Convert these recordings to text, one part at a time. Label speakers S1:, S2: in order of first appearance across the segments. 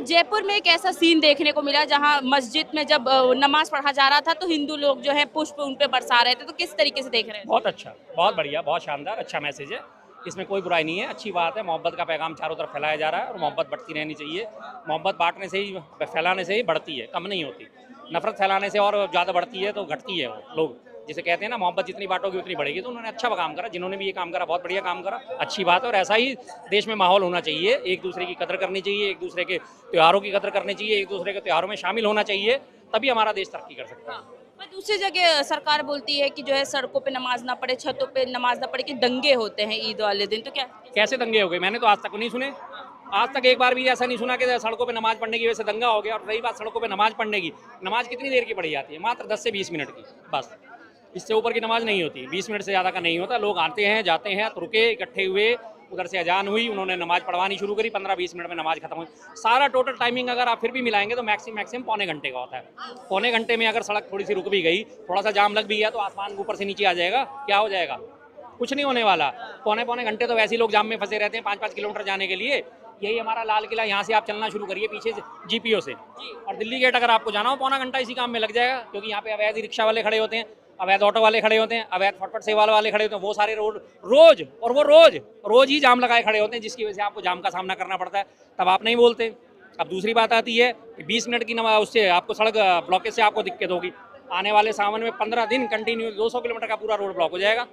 S1: आज जयपुर में एक ऐसा सीन देखने को मिला जहां मस्जिद में जब नमाज पढ़ा जा रहा था तो हिंदू लोग जो है पुष्प उन पे बरसा रहे थे, तो किस तरीके से देख रहे हैं?
S2: बहुत अच्छा, बहुत बढ़िया, बहुत शानदार, अच्छा मैसेज है। इसमें कोई बुराई नहीं है, अच्छी बात है। मोहब्बत का पैगाम चारों तरफ फैलाया जा रहा है और मोहब्बत बढ़ती रहनी चाहिए। मोहब्बत बांटने से ही, फैलाने से ही बढ़ती है, कम नहीं होती। नफरत फैलाने से और ज़्यादा बढ़ती है तो घटती है। वो लोग जिसे कहते हैं ना, मोहब्बत जितनी बांटोगी उतनी बढ़ेगी। तो उन्होंने अच्छा काम करा, जिन्होंने भी ये काम करा बहुत बढ़िया काम करा, अच्छी बात है। और ऐसा ही देश में माहौल होना चाहिए, एक दूसरे की कदर करनी चाहिए, एक दूसरे के त्योहारों की कदर करनी चाहिए, एक दूसरे के त्योहारों में शामिल होना चाहिए, तभी हमारा देश तरक्की कर सकता है।
S1: पर दूसरी जगह सरकार बोलती है कि जो है सड़कों पे नमाज ना पढ़े, छतों पे नमाज ना पढ़े, कि दंगे होते हैं ईद वाले दिन, तो क्या?
S2: कैसे दंगे हो गए? मैंने तो आज तक नहीं सुने। आज तक एक बार भी ऐसा नहीं सुना कि सड़कों पे नमाज पढ़ने की वजह से दंगा हो गया। और रही बात सड़कों पे नमाज पढ़ने की, नमाज कितनी देर की पढ़ी जाती है? मात्र 10 से 20 मिनट की, बस। इससे ऊपर की नमाज नहीं होती, 20 मिनट से ज़्यादा का नहीं होता। लोग आते हैं, जाते हैं, तो रुके, इकट्ठे हुए, उधर से अजान हुई, उन्होंने नमाज पढ़वानी शुरू करी, 15-20 मिनट में नमाज खत्म हुई। सारा टोटल टाइमिंग अगर आप फिर भी मिलाएंगे तो मैक्सिमम पौने घंटे का होता है। पौने घंटे में अगर सड़क थोड़ी सी रुक भी गई, थोड़ा सा जाम लग भी गया, तो आसमान ऊपर से नीचे आ जाएगा, क्या हो जाएगा? कुछ नहीं होने वाला। पौने घंटे तो वैसे ही लोग जाम में फंसे रहते हैं 5-5 किलोमीटर जाने के लिए। यही हमारा लाल किला, यहाँ से आप चलना शुरू करिए पीछे से जीपीओ से, और दिल्ली गेट अगर आपको जाना हो, पौना घंटा इसी काम में लग जाएगा। क्योंकि यहाँ पे अवैध रिक्शा वाले खड़े होते हैं, अवैध ऑटो वाले खड़े होते हैं, अवैध फटफट सेवा वाले खड़े होते हैं। वो सारे रोज ही जाम लगाए खड़े होते हैं, जिसकी वजह से आपको जाम का सामना करना पड़ता है। तब आप नहीं बोलते। अब दूसरी बात आती है कि 20 मिनट की उससे आपको सड़क ब्लॉकेज से आपको दिक्कत होगी। आने वाले सावन में 15 दिन कंटिन्यू 200 किलोमीटर का पूरा रोड ब्लॉक हो जाएगा।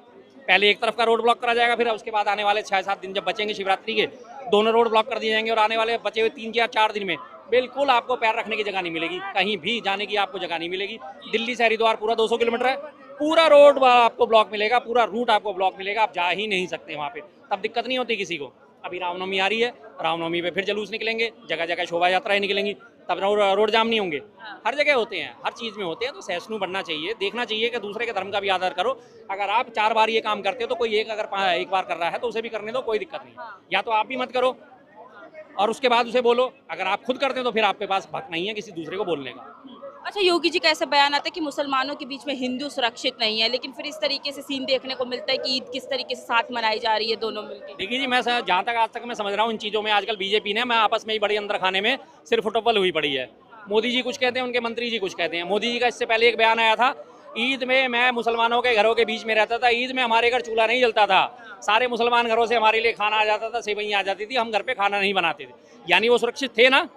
S2: पहले एक तरफ का रोड ब्लॉक करा जाएगा, फिर उसके बाद आने वाले 6-7 दिन जब बचेंगे शिवरात्रि के, दोनों रोड ब्लॉक कर दिए जाएंगे। और आने वाले बचे हुए 3 या 4 दिन में बिल्कुल आपको पैर रखने की जगह नहीं मिलेगी, कहीं भी जाने की आपको जगह नहीं मिलेगी। दिल्ली से हरिद्वार पूरा 200 किलोमीटर है, पूरा रोड आपको ब्लॉक मिलेगा, पूरा रूट आपको ब्लॉक मिलेगा, आप जा ही नहीं सकते वहाँ पे। तब दिक्कत नहीं होती किसी को। अभी रामनवमी आ रही है, रामनवमी पे फिर जुलूस निकलेंगे, जगह जगह शोभा यात्राएं निकलेंगी, तब रोड जाम नहीं होंगे। हर जगह होते हैं, हर चीज़ में होते हैं। तो सहिष्णु बनना चाहिए, देखना चाहिए कि दूसरे के धर्म का भी आदर करो। अगर आप 4 बार ये काम करते हो तो कोई एक बार कर रहा है तो उसे भी करने दो, कोई दिक्कत नहीं। या तो आप भी मत करो और उसके बाद उसे बोलो। अगर आप खुद करते हो तो फिर आपके पास हक नहीं है किसी दूसरे को बोलने का।
S1: अच्छा, योगी जी का ऐसा बयान आता है कि मुसलमानों के बीच में हिंदू सुरक्षित नहीं है, लेकिन फिर इस तरीके से सीन देखने को मिलता है कि ईद किस तरीके से साथ मनाई जा रही है दोनों मिलकर।
S2: देखिए जी, मैं जहाँ तक आज तक मैं समझ रहा हूँ इन चीज़ों में, आजकल बीजेपी ने मैं आपस में ही बड़ी अंदर खाने में सिर्फ फुटबॉल हुई पड़ी है। मोदी जी कुछ कहते हैं, उनके मंत्री जी कुछ कहते हैं। मोदी जी का इससे पहले एक बयान आया था, ईद में मैं मुसलमानों के घरों के बीच में रहता था, ईद में हमारे घर चूल्हा नहीं जलता था, सारे मुसलमान घरों से हमारे लिए खाना आ जाता था, सेवइयाँ आ जाती थी, हम घर पे खाना नहीं बनाते थे। यानी वो सुरक्षित थे ना,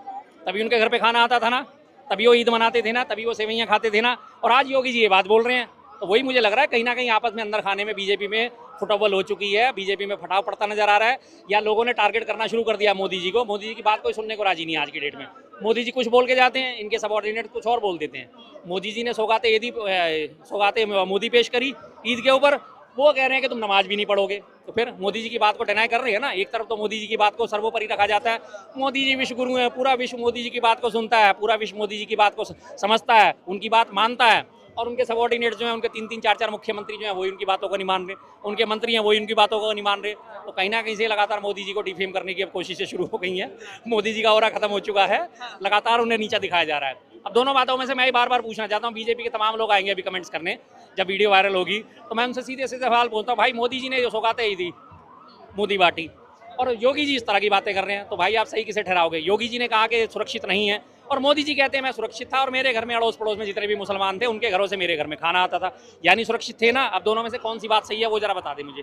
S2: तभी उनके घर पे खाना आता था ना, तभी वो ईद मनाते थे ना, तभी वो सेवइयाँ खाते थे ना। और आज योगी जी ये बात बोल रहे हैं, तो वही मुझे लग रहा है कहीं ना कहीं आपस में अंदर खाने में बीजेपी में फुटबॉल हो चुकी है, बीजेपी में फटाव पड़ता नजर आ रहा है, या लोगों ने टारगेट करना शुरू कर दिया मोदी जी को। मोदी जी की बात कोई सुनने को राजी नहीं आज की डेट में। मोदी जी कुछ बोल के जाते हैं, इनके सबऑर्डिनेट कुछ और बोल देते हैं। मोदी जी ने सौगाते मोदी पेश करी ईद के ऊपर, वो कह रहे हैं कि तुम नमाज भी नहीं पढ़ोगे। तो फिर मोदी जी की बात को डिनाई कर रहे हैं ना। एक तरफ तो मोदी जी की बात को सर्वोपरि रखा जाता है, मोदी जी विश्व गुरु हैं, पूरा विश्व मोदी जी की बात को सुनता है, पूरा विश्व मोदी जी की बात को समझता है, उनकी बात मानता है। और उनके सबऑर्डिनेट जो हैं, उनके 3-3, 4-4 मुख्यमंत्री जो हैं, वही उनकी बातों को नहीं मान रहे, उनके मंत्री हैं वही उनकी बातों को नहीं मान रहे। तो कहीं ना कहीं से लगातार मोदी जी को डिफेम करने की अब कोशिशें शुरू हो गई हैं। मोदी जी का ऑरा खत्म हो चुका है, लगातार उन्हें नीचा दिखाया जा रहा है। अब दोनों बातों में से मैं बार बार पूछना चाहता हूँ, बीजेपी के तमाम लोग आएंगे अभी कमेंट्स करने जब वीडियो वायरल होगी, तो मैं उनसे सीधे सीधे सवाल पूछता हूँ, भाई मोदी जी ने जो सौगातें दी थी, मोदी बाटी, और योगी जी इस तरह की बातें कर रहे हैं, तो भाई आप सही किसे ठहराओगे? योगी जी ने कहा कि सुरक्षित नहीं है, और मोदी जी कहते हैं मैं सुरक्षित था और मेरे घर में अड़ोस पड़ोस में जितने भी मुसलमान थे उनके घरों से मेरे घर में खाना आता था, यानी सुरक्षित थे ना। अब दोनों में से कौन सी बात सही है वो जरा बता दें मुझे।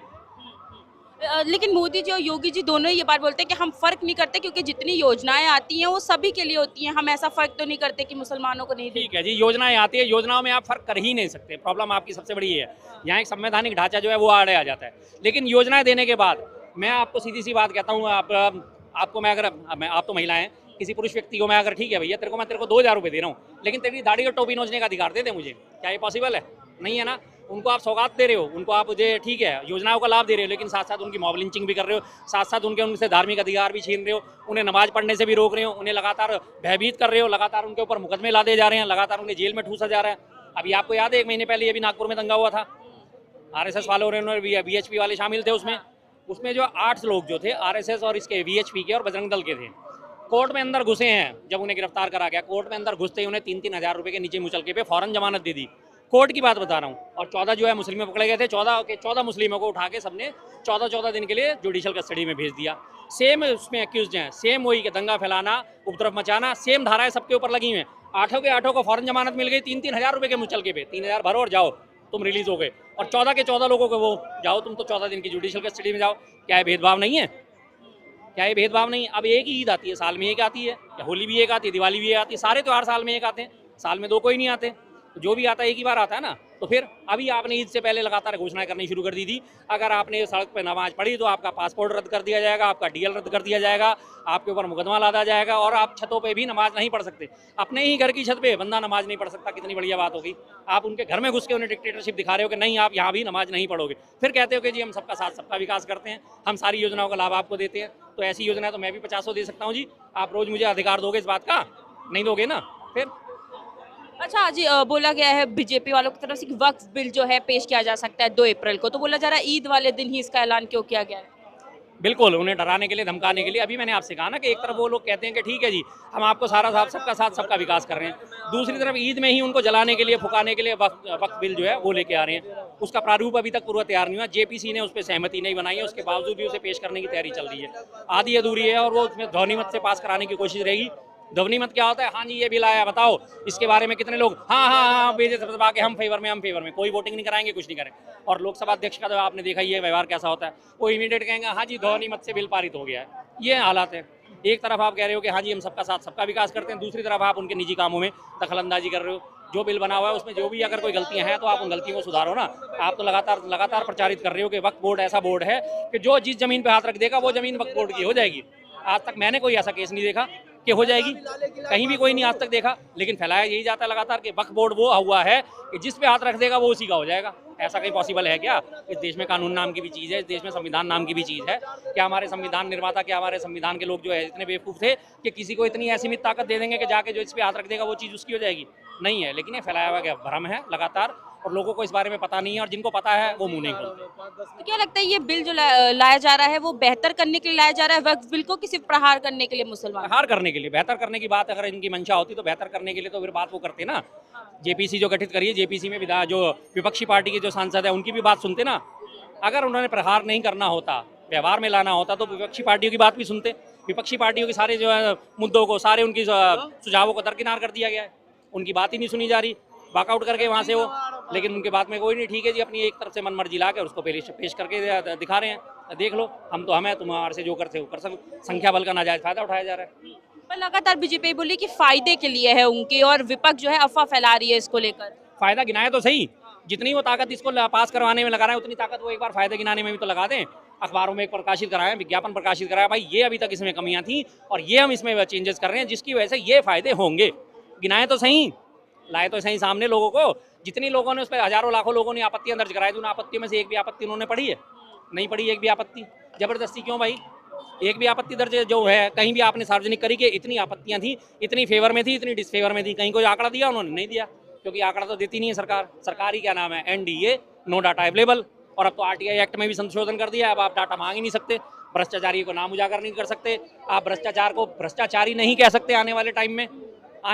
S1: लेकिन मोदी जी और योगी जी दोनों ही ये बात बोलते हैं कि हम फर्क नहीं करते, क्योंकि जितनी योजनाएं आती हैं वो सभी के लिए होती हैं, हम ऐसा फर्क तो नहीं करते कि मुसलमानों को नहीं
S2: ठीक है जी, योजनाएं आती है, योजनाओं में आप फर्क कर ही नहीं सकते। प्रॉब्लम आपकी सबसे बड़ी है, यहाँ एक संवैधानिक ढांचा जो है वो आड़े आ जाता है। लेकिन योजनाएं देने के बाद मैं आपको सीधी सी बात कहता हूँ, आपको मैं अगर आप तो महिला हैं, किसी पुरुष व्यक्ति को मैं अगर, ठीक है भैया तेरे को 2000 रुपये दे रहा हूँ, लेकिन तेरी दाढ़ी और टोपी नोचने का अधिकार दे दे मुझे, क्या ये पॉसिबल है? नहीं है ना। उनको आप सौगात दे रहे हो, उनको आप मुझे, ठीक है, योजनाओं का लाभ दे रहे हो, लेकिन साथ साथ उनकी मॉब लिंचिंग भी कर रहे हो, साथ साथ उनसे धार्मिक अधिकार भी छीन रहे हो, उन्हें नमाज पढ़ने से भी रोक रहे हो, उन्हें लगातार भयभीत कर रहे हो, लगातार उनके ऊपर मुकदमे लादे जा रहे हैं, लगातार उन्हें जेल में ठूसा जा रहा है। अभी आपको याद है 1 महीने पहले ये भी नागपुर में दंगा हुआ था, RSS वालों ने, VHP वाले शामिल थे उसमें जो 8 लोग जो थे RSS और इसके VHP के और बजरंग दल के थे, कोर्ट में अंदर घुसे हैं। जब उन्हें गिरफ्तार करा गया, कोर्ट में अंदर घुसते ही उन्हें 3-3 हज़ार रुपये के नीचे मुचलके पे फौरन जमानत दे दी। कोर्ट की बात बता रहा हूँ। और 14 जो है मुस्लिम पकड़े गए थे, 14 मुस्लिमों को उठा के सबने 14 दिन के लिए जुडिशल कस्टडी में भेज दिया। सेम उसमें एक्यूज हैं, सेम वही कि दंगा फैलाना, उपद्रव मचाना, सेम धाराएं सबके ऊपर लगी हुई हैं। आठों को फौरन जमानत मिल गई 3-3 हज़ार रुपए के मुचलके पे, 3,000 भरो और जाओ, तुम रिलीज हो गए। और 14 के 14 लोगों को वो जाओ तुम तो 14 दिन की जुडिशियल कस्टडी में जाओ। क्या ये भेदभाव नहीं है? क्या ये भेदभाव नहीं? अब एक ही ईद आती है साल में, एक आती है, या होली भी एक आती है, दिवाली भी एक आती है, सारे त्यौहार साल में एक आते हैं, साल में दो कोई नहीं आते। तो जो भी आता है एक ही बार आता है ना। तो फिर अभी आपने ईद से पहले लगातार घोषणाएं करनी शुरू कर दी थी, अगर आपने सड़क पर नमाज पढ़ी तो आपका पासपोर्ट रद्द कर दिया जाएगा, आपका डीएल रद्द कर दिया जाएगा, आपके ऊपर मुकदमा लादा जाएगा और आप छतों पे भी नमाज नहीं पढ़ सकते। अपने ही घर की छत पे बंदा नमाज नहीं पढ़ सकता, कितनी बढ़िया बात होगी। आप उनके घर में घुस के उन्हें डिक्टेटरशिप दिखा रहे हो कि नहीं आप यहाँ भी नमाज नहीं पढ़ोगे, फिर कहते हो कि जी हम सबका साथ सबका विकास करते हैं, हम सारी योजनाओं का लाभ आपको देते हैं। तो ऐसी योजना तो मैं भी 50 दे सकता हूँ जी। आप रोज मुझे अधिकार दोगे इस बात का? नहीं दोगे ना। फिर
S1: अच्छा जी, बोला गया है बीजेपी वालों की तरफ से कि वक्फ बिल जो है पेश किया जा सकता है 2 अप्रैल को, तो बोला जा रहा है ईद वाले दिन ही इसका ऐलान क्यों किया गया है?
S2: बिल्कुल, उन्हें डराने के लिए, धमकाने के लिए। अभी मैंने आपसे कहा ना कि एक तरफ वो लोग कहते हैं कि ठीक है जी हम आपको सारा साथ सबका साथ सबका विकास कर रहे हैं, दूसरी तरफ ईद में ही उनको जलाने के लिए, फुकाने के लिए वक्फ बिल जो है वो लेके आ रहे हैं। उसका प्रारूप अभी तक पूरा तैयार नहीं हुआ, जेपीसी ने उस पर सहमति नहीं बनाई है, उसके बावजूद भी उसे पेश करने की तैयारी चल रही है, आधी अधूरी है, और वो उसमें ध्वनिमत से पास कराने की कोशिश रहेगी। ध्वनिमत क्या होता है? हाँ जी ये बिल आया, बताओ इसके बारे में कितने लोग हाँ हाँ हाँ भेजे दबा के हम फेवर में, कोई वोटिंग नहीं कराएंगे, कुछ नहीं करेंगे। और लोकसभा अध्यक्ष का तो आपने देखा ही है व्यवहार कैसा होता है, वो इमीडिएट कहेंगे हाँ जी ध्वनिमत से बिल पारित हो गया है। ये हालात है। एक तरफ आप कह रहे हो कि हाँ जी हम सबका साथ सबका विकास करते हैं, दूसरी तरफ आप उनके निजी कामों में दखलंदाजी कर रहे हो। जो बिल बना हुआ है उसमें जो भी अगर कोई गलतियां हैं तो आप उन गलतियों को सुधारो ना। आप तो लगातार प्रचारित कर रहे हो कि वक्फ बोर्ड ऐसा बोर्ड है कि जो जिस जमीन पे हाथ रख देगा वो जमीन वक्फ बोर्ड की हो जाएगी। आज तक मैंने कोई ऐसा केस नहीं देखा कि हो जाएगी, कहीं भी कोई नहीं आज तक देखा। लेकिन फैलाया यही जाता है लगातार कि वक्फ बोर्ड वो हुआ है कि जिस पे हाथ रख देगा वो उसी का हो जाएगा। ऐसा कहीं पॉसिबल है क्या? इस देश में कानून नाम की भी चीज़ है, इस देश में संविधान नाम की भी चीज़ है। क्या हमारे संविधान निर्माता, क्या हमारे संविधान के लोग जो है इतने बेवकूफ़ थे कि किसी को इतनी असीमित ताकत दे देंगे कि जाके जो इस पे हाथ रख देगा वो चीज़ उसकी हो जाएगी? नहीं है। लेकिन ये फैलाया हुआ भ्रम है लगातार, और लोगों को इस बारे में पता नहीं है, और जिनको पता है वो मुंह नहीं खोलते।
S1: तो क्या लगता है ये बिल जो लाया जा रहा है वो बेहतर करने के लिए लाया जा रहा है वक्फ बिल को, कि सिर्फ प्रहार करने के लिए मुसलमान?
S2: हार करने के लिए, बेहतर करने की बात अगर इनकी मंशा होती तो बेहतर करने के लिए तो फिर बात वो करते ना। जेपीसी जो गठित करिए, जेपीसी में जो विपक्षी पार्टी के जो सांसद है उनकी भी बात सुनते ना। अगर उन्होंने प्रहार नहीं करना होता, व्यवहार में लाना होता, तो विपक्षी पार्टियों की बात भी सुनते। विपक्षी पार्टियों के सारे जो है मुद्दों को, सारे उनकी सुझावों को दरकिनार कर दिया गया है, उनकी बात ही नहीं सुनी जा रही, वॉकआउट करके वहाँ से वो। लेकिन उनके बात में कोई नहीं, ठीक है जी अपनी एक तरफ से मन मर्जी ला के उसको पेश करके दिखा रहे हैं, देख लो हम तो हम है, तुम्हारे से जो करते हो कर सको। संख्या बल का नाजायज फायदा उठाया जा रहा है।
S1: पर लगातार बीजेपी बोली कि फायदे के लिए है उनके, और विपक्ष जो है अफवाह फैला रही है इसको लेकर।
S2: फायदा गिनाए तो सही, जितनी वो ताकत इसको पास करवाने में लगा रहे हैं उतनी ताकत वो एक बार फायदे गिनाने में भी तो लगा दें। अखबारों में एक प्रकाशित कराएं, विज्ञापन प्रकाशित कराएं, भाई ये अभी तक इसमें कमियां थी और ये हम इसमें चेंजेस कर रहे हैं जिसकी वजह से ये फायदे होंगे। गिनाए तो सही, लाए तो सही सामने लोगों को। जितनी लोगों ने उस पर हजारों लाखों लोगों ने आपत्तियां दर्ज कराई थी, उन आपत्तियों में से एक भी आपत्ति उन्होंने पढ़ी है? नहीं पढ़ी एक भी आपत्ति। जबरदस्ती क्यों भाई? एक भी आपत्ति दर्ज जो है कहीं भी आपने सार्वजनिक करी कि इतनी आपत्तियां थी, इतनी फेवर में थी, इतनी डिसफेवर में थी, कहीं कोई आंकड़ा दिया? उन्होंने नहीं दिया, क्योंकि आंकड़ा तो देती नहीं है सरकार। सरकार ही क्या नाम है, NDA, नो डाटा अवेलेबल। और अब तो RTI एक्ट में भी संशोधन कर दिया, अब आप डाटा मांग ही नहीं सकते, भ्रष्टाचारी को नाम उजागर नहीं कर सकते, आप भ्रष्टाचार को भ्रष्टाचारी नहीं कह सकते। आने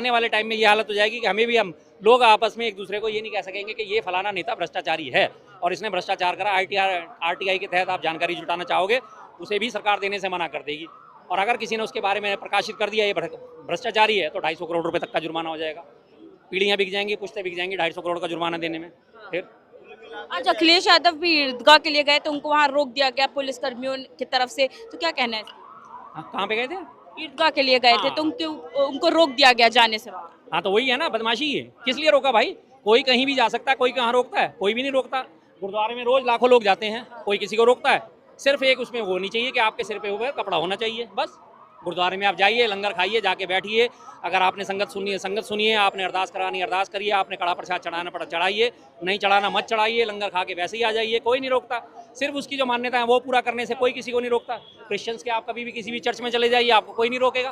S2: वाले टाइम में ये हालत हो जाएगी कि हमें भी, हम लोग आपस में एक दूसरे को ये नहीं कह सकेंगे कि ये फलाना नेता भ्रष्टाचारी है और इसने भ्रष्टाचार करा। RTI के तहत आप जानकारी जुटाना चाहोगे, उसे भी सरकार देने से मना कर देगी। और अगर किसी ने उसके बारे में प्रकाशित कर दिया ये भ्रष्टाचारी है तो 250 करोड़ रुपए तक का जुर्माना हो जाएगा। पीढ़ियाँ बिक जाएंगी, पुश्तें बिक जाएंगी 250 करोड़ का जुर्माना देने में। फिर
S1: आज अखिलेश यादव भी ईदगाह के लिए गए तो उनको वहाँ रोक दिया गया पुलिस कर्मियों की तरफ से, तो क्या कहना है?
S2: कहाँ पे गए थे?
S1: ईदगाह के लिए गए थे तो उनको रोक दिया गया जाने से वहाँ।
S2: हाँ तो वही है ना, बदमाशी है। किस लिए रोका भाई? कोई कहीं भी जा सकता है, कोई कहाँ रोकता है? कोई भी नहीं रोकता। गुरुद्वारे में रोज लाखों लोग जाते हैं, कोई किसी को रोकता है? सिर्फ एक उसमें वो नहीं चाहिए कि आपके सिर पे ऊपर कपड़ा होना चाहिए, बस। गुरुद्वारे में आप जाइए, लंगर खाइए, जाके बैठिए। अगर आपने संगत सुनिए, आपने अरदास करानी अरदास करिए, आपने कड़ा प्रसाद चढ़ाना पड़ा चढ़ाइए, नहीं चढ़ाना मत चढ़ाइए, लंगर खा के वैसे ही आ जाइए, कोई नहीं रोकता। सिर्फ उसकी जो मान्यता है वो पूरा करने से कोई किसी को नहीं रोकता। क्रिश्चियंस के आप कभी भी किसी भी चर्च में चले जाइए, आपको कोई नहीं रोकेगा,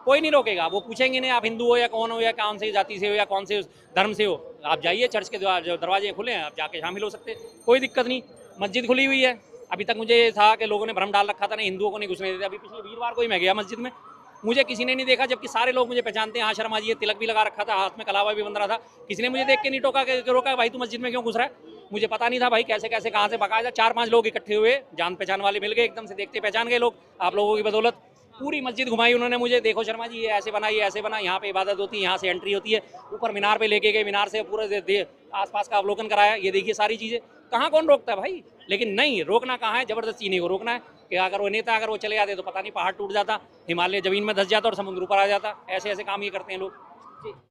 S2: कोई नहीं रोकेगा। वो पूछेंगे नहीं आप हिंदू हो या कौन हो या कौन से जाति से हो या कौन से धर्म से हो। आप जाइए, चर्च के जो दरवाजे खुले हैं, आप जाके शामिल हो सकते, कोई दिक्कत नहीं। मस्जिद खुली हुई है। अभी तक मुझे था कि लोगों ने भ्रम डाल रखा था, नहीं हिंदुओं को नहीं घुसने देते। अभी पिछले वीरवार को ही मैं गया मस्जिद में, मुझे किसी ने नहीं देखा, जबकि सारे लोग मुझे पहचानते हैं। हाँ शर्मा जी, ये तिलक भी लगा रखा था, हाथ में कलावा भी बंध रहा था, किसी ने मुझे देख के नहीं टोका कि रोका भाई तू मस्जिद में क्यों घुस रहा है। मुझे पता नहीं था भाई कैसे कैसे कहाँ से बकायदा 4-5 लोग इकट्ठे हुए, जान पहचान वाले मिल गए, एकदम से देखते पहचान गए लोग, आप लोगों की बदौलत। पूरी मस्जिद घुमाई उन्होंने मुझे, देखो शर्मा जी ये ऐसे बना, ये ऐसे बना, यहाँ पे इबादत होती है, यहाँ से एंट्री होती है, ऊपर मीनार पे लेके गए, मीनार से पूरे आसपास का अवलोकन कराया, ये देखिए सारी चीज़ें। कहाँ कौन रोकता है भाई, लेकिन नहीं, रोकना कहाँ है, जबरदस्ती इन्हीं को रोकना है कि अगर वो नेता अगर वो चले जाते तो पता नहीं पहाड़ टूट जाता, हिमालय जमीन में धस जाता और समुद्र ऊपर आ जाता। ऐसे ऐसे काम ये करते हैं लोग।